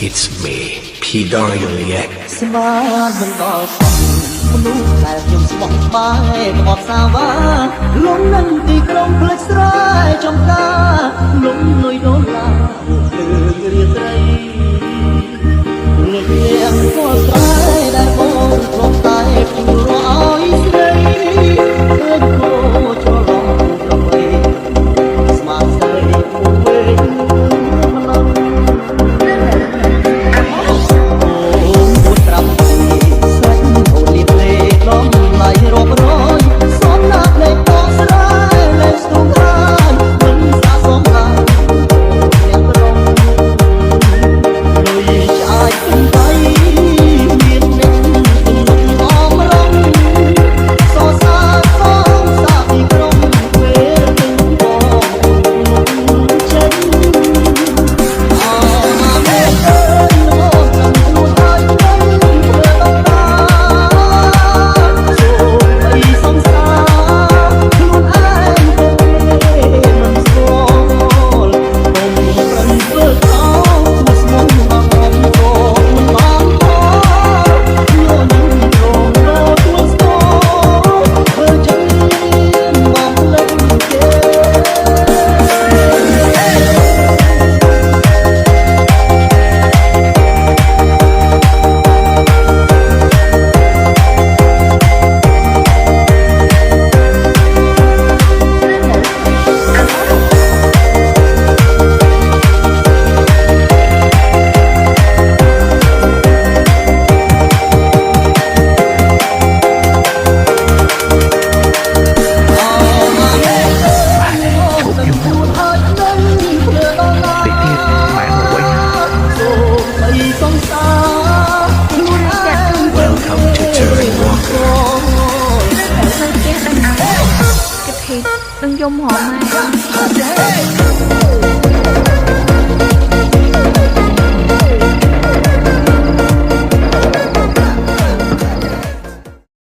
It's me P Dorian ស្មានមិនដល់សោះមនុស្សដែលខ្ញុំស្មោះស្បាយក្បត់សាវ៉ាលំនឹងទីក្រុងផ្លេចស្រែចំការលំលុយដុល្លារលើរាត្រីលោកលៀងពលស្រែដែលបងព្រមតែជួរឲ្យស្រីឃើញគោច្រឡំប្រវេស្មានស្រីវែងម្លឹងឡៃរាប់រយសំណាក់លេខតស្រែលេខស្ទុំខានមិនសាសំខានអ្នកប្រងលុយឆ្អាយពេញដៃមានអ្នកទំនុកអមរងសរសើរផងសាពីក្រុងពេលទឹងបងចេញអរម៉ែអើយលោកចាំខ្លួនហើយទៅធ្វើដល់đừng dùng họ mà